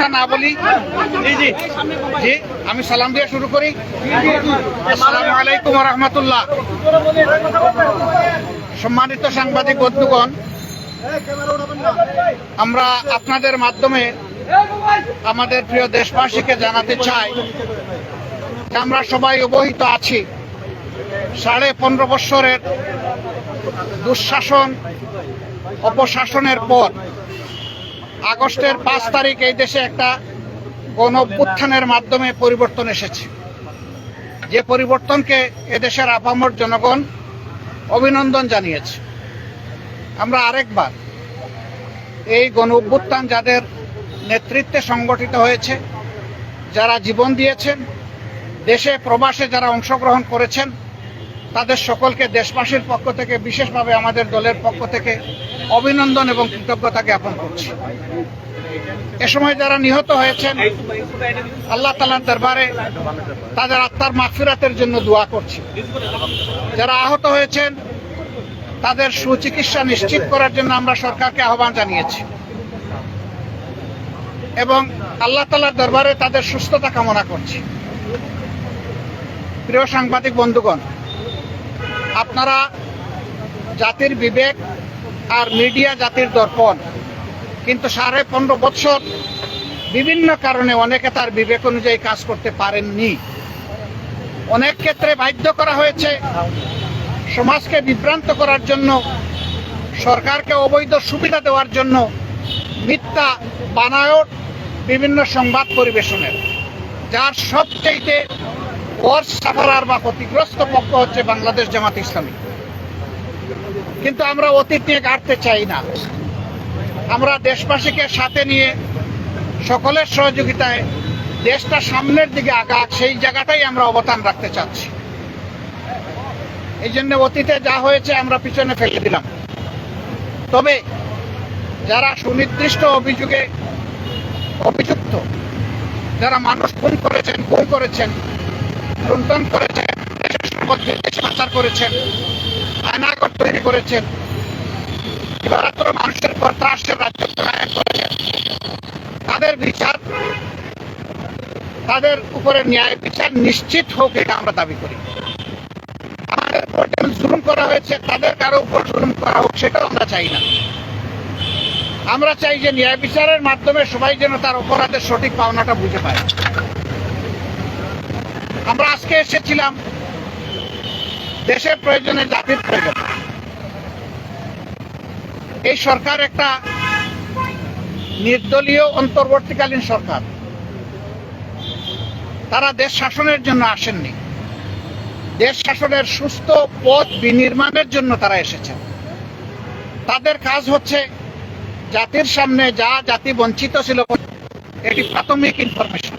কথা না বলি। জি জি, আমি সালাম দিয়ে শুরু করি। আসসালামু আলাইকুম ওয়া রাহমাতুল্লাহ। সম্মানিত সাংবাদিক বন্ধুগণ, আমরা আপনাদের মাধ্যমে আমাদের প্রিয় দেশবাসীকে জানাতে চাই যে আমরা সবাই অবহিত আছি 15.5 বছরের দুঃশাসন অপশাসনের পর আগস্টের 5 তারিখ এই দেশে একটা গণ অভ্যুত্থানের মাধ্যমে পরিবর্তন এসেছে। যে পরিবর্তনকে এদেশের আপামর জনগণ অভিনন্দন জানিয়েছে। আমরা আরেকবার এই গণ অভ্যুত্থান যাদের নেতৃত্বে সংগঠিত হয়েছে, যারা জীবন দিয়েছেন, দেশে প্রবাসে যারা অংশগ্রহণ করেছেন, তাদের সকলকে দেশবাসীর পক্ষ থেকে, বিশেষভাবে আমাদের দলের পক্ষ থেকে অভিনন্দন এবং কৃতজ্ঞতা জ্ঞাপন করছি। এ সময় যারা নিহত হয়েছেন, আল্লাহ তাআলার দরবারে তাদের আত্মার মাগফিরাতের জন্য দোয়া করছি। যারা আহত হয়েছেন তাদের সুচিকিৎসা নিশ্চিত করার জন্য আমরা সরকারকে আহ্বান জানিয়েছি এবং আল্লাহ তাআলার দরবারে তাদের সুস্থতা কামনা করছি। প্রিয় সাংবাদিক বন্ধুগণ, আপনারা জাতির বিবেক আর মিডিয়া জাতির দর্পণ, কিন্তু 15.5 বছর বিভিন্ন কারণে অনেকে তার বিবেক অনুযায়ী কাজ করতে পারেননি। অনেক ক্ষেত্রে বাধ্য করা হয়েছে সমাজকে বিভ্রান্ত করার জন্য, সরকারকে অবৈধ সুবিধা দেওয়ার জন্য মিথ্যা বানায়ট বিভিন্ন সংবাদ পরিবেশনের, যার সবচেয়ে ওয়ার্স্ট সাফারার বা ক্ষতিগ্রস্ত পক্ষ হচ্ছে বাংলাদেশ জামাত ইসলামী। কিন্তু আমরা অতীত নিয়ে গাড়তে চাই না। আমরা দেশবাসীকে সাথে নিয়ে সকলের সহযোগিতায় দেশটা সামনের দিকে আগাক, সেই জায়গাটাই আমরা অবদান রাখতে চাচ্ছি। এই জন্য অতীতে যা হয়েছে আমরা পিছনে ফেলে দিলাম। তবে যারা সুনির্দিষ্ট অভিযোগে অভিযুক্ত, যারা মানুষ খুন করেছেন, গুম করেছেন, লুণ্ঠন করেছেন, দেশের সম্পদ দেশে পাচার করেছেন, আয়নাঘর তৈরি করেছেন, দিবারাত্র মানুষের পর ত্রাসের রাজত্ব কায়েম করেছেন, তাদের বিচার, তাদের উপরে ন্যায় বিচার নিশ্চিত হোক, এটা আমরা দাবি করি। আমাদের উপর যেমন জুলুম করা হয়েছে, তাদের কারো উপর জুলুম করা হোক, সেটাও আমরা চাই না। আমরা চাই যে ন্যায় বিচারের মাধ্যমে সবাই যেন তার অপরাধের সঠিক পাওনাটা বুঝে পায়। আমরা আজকে এসেছিলাম দেশের প্রয়োজনে, জাতির প্রয়োজন। এই সরকার একটা নির্দলীয় অন্তর্বর্তীকালীন সরকার। তারা দেশ শাসনের জন্য আসেননি, দেশ শাসনের সুস্থ পথ বিনির্মাণের জন্য তারা এসেছেন। তাদের কাজ হচ্ছে জাতির সামনে যা জাতি বঞ্চিত ছিল, এটি প্রাথমিক ইনফরমেশন।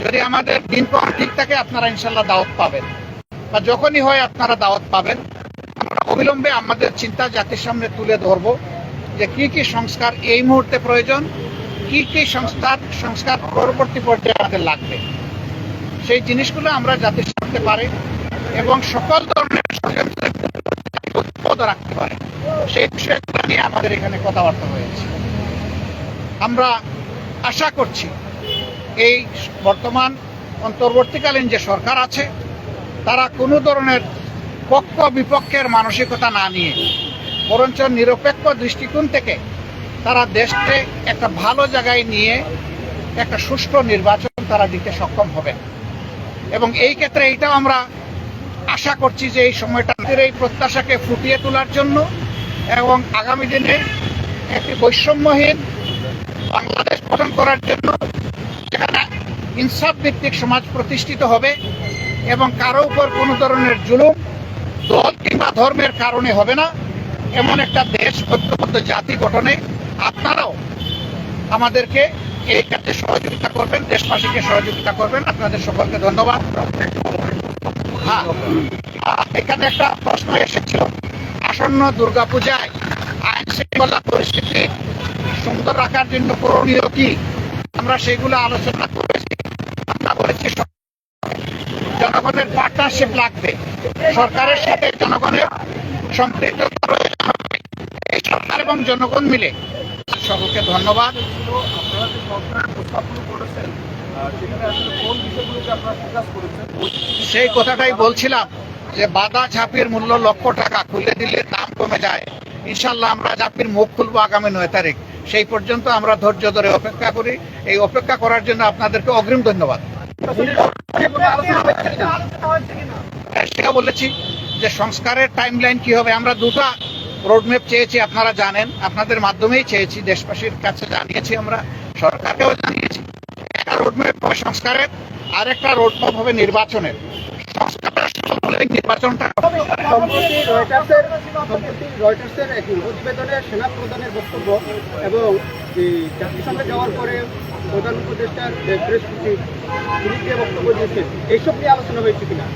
যদি আমাদের দিনক্ষণ ঠিক থাকে, আপনারা ইনশাল্লাহ দাওয়াত পাবেন, বা যখনই হয় আপনারা দাওয়াত পাবেন। আমরা অবিলম্বে আমাদের চিন্তা জাতির সামনে তুলে ধরব যে কি কি সংস্কার এই মুহূর্তে প্রয়োজন, কি কি সংস্কার পরবর্তী পর্যায়ে আমাদের লাগবে। সেই জিনিসগুলো আমরা জাতির সামনে পারে এবং সকল ধরনের ষড়যন্ত্রের পদ রাখতে পারে, সেই বিষয়গুলো নিয়ে আমাদের এখানে কথাবার্তা হয়েছে। আমরা আশা করছি এই বর্তমান অন্তর্বর্তীকালীন যে সরকার আছে, তারা কোনো ধরনের পক্ষ বিপক্ষের মানসিকতা না নিয়ে, বরঞ্চ নিরপেক্ষ দৃষ্টিকোণ থেকে তারা দেশকে একটা ভালো জায়গায় নিয়ে একটা সুষ্ঠু নির্বাচন তারা দিতে সক্ষম হবেন। এবং এই ক্ষেত্রে এইটাও আমরা আশা করছি যে এই সময়টা এই প্রত্যাশাকে ফুটিয়ে তোলার জন্য এবং আগামী দিনে একটি বৈষম্যহীন বাংলাদেশ গঠন করার জন্য, যেখানে ইনসাফ ভিত্তিক সমাজ প্রতিষ্ঠিত হবে এবং কারো উপর কোনো ধরনের জুলুম দল কিংবা ধর্মের কারণে হবে না, এমন একটা দেশ, ঐক্যবদ্ধ জাতি গঠনে আপনারাও আমাদেরকে এই কাজে সহযোগিতা করবেন, দেশবাসীকে সহযোগিতা করবেন। আপনাদের সকলকে ধন্যবাদ। হ্যাঁ, এখানে একটা প্রশ্ন এসেছিল, আসন্ন দুর্গাপূজায় আইন শৃঙ্খলা পরিস্থিতি সুন্দর রাখার জন্য করণীয় কি। আমরা সেগুলো আলোচনা করেছি। আমরা বলেছি জনগণের পার্টনারশিপ লাগবে, সরকারের সাথে জনগণের সম্পৃক্ততা রয়েছে। এই সরকার এবং জনগণ মিলে সকলকে ধন্যবাদ। আপনারা যে সংস্কারের প্রস্তাবগুলো করেছেন সেখানে আসলে কোন বিষয়গুলোকে আপনারা ফোকাস করেছেন? সেই কথাটাই বলছিলাম যে বাদা ঝাঁপির মূল্য লক্ষ টাকা, খুলে দিলে দাম কমে যায়। ইনশাল্লাহ আমরা ঝাঁপির মুখ খুলবো আগামী 9 তারিখ। সেই পর্যন্ত আমরা ধৈর্য ধরে অপেক্ষা করি। এই অপেক্ষা করার জন্য আপনাদেরকে অগ্রিম ধন্যবাদ। সেটা বলেছি যে সংস্কারের টাইমলাইন কি হবে, আমরা দুটো রোডম্যাপ চেয়েছি, আপনারা জানেন, আপনাদের মাধ্যমেই চেয়েছি, দেশবাসীর কাছে জানিয়েছি, আমরা সরকারকেও জানিয়েছি। একটা রোডম্যাপ হবে সংস্কারের, আর একটা রোডম্যাপ হবে নির্বাচনের। সংস্কারের নির্বাচনটা সম্প্রতি রয়টার্সের এক প্রতিবেদনে সেনা প্রধানের বক্তব্য এবং জাতিসংঘে যাওয়ার পরে প্রধান উপদেষ্টার প্রেস তিনি যে বক্তব্য দিয়েছেন, এইসব নিয়ে আলোচনা হয়েছে কিনা?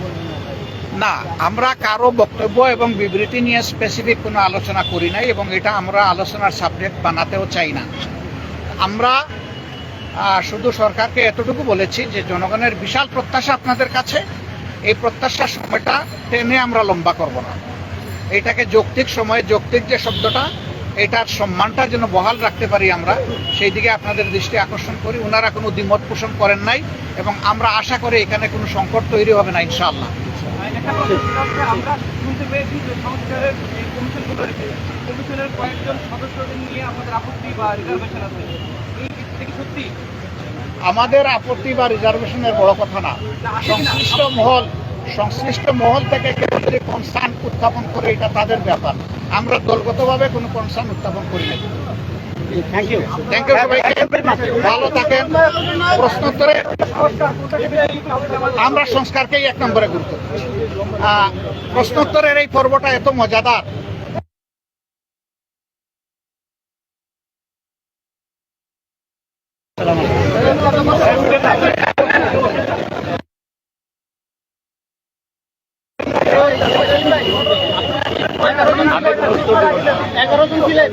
না, আমরা কারো বক্তব্য এবং বিবৃতি নিয়ে স্পেসিফিক কোনো আলোচনা করি নাই এবং এটা আমরা আলোচনার সাবজেক্ট বানাতেও চাই না। আমরা শুধু সরকারকে এতটুকু বলেছি যে জনগণের বিশাল প্রত্যাশা আপনাদের কাছে, এই প্রত্যাশার সময়টা টেনে আমরা লম্বা করব না। এটাকে যৌক্তিক সময়ে, যৌক্তিক যে শব্দটা, এটার সম্মানটা যেন বহাল রাখতে পারি আমরা, সেই দিকে আপনাদের দৃষ্টি আকর্ষণ করি। ওনারা কোনো দ্বিমত পোষণ করেন নাই এবং আমরা আশা করি এখানে কোনো সংকট তৈরি হবে না ইনশাআল্লাহ। আমরা শুনতে পেয়েছি যে সংস্কারের এই কমিশনের কয়েকজন সদস্যদের নিয়ে আমাদের আপত্তি বা রিজার্ভেশন আছে, এটা কি সত্যি? আমাদের আপত্তি বা রিজার্ভেশনের বড় কথা না, সংশ্লিষ্ট মহল থেকে কেউ যদি কনসার্ন উত্থাপন করে এটা তাদের ব্যাপার। আমরা দলগতভাবে কোনো কনসার্ন উত্থাপন করি না। থ্যাংক ইউ সবাইকে, ভালো থাকেন। প্রশ্নোত্তরে আমরা সংস্কারকেই 1 নম্বরে গুরুত্ব দিই। প্রশ্নোত্তরের এই পর্বটা এত মজাদার, জন ছিলেন,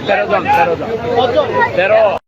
13 জন।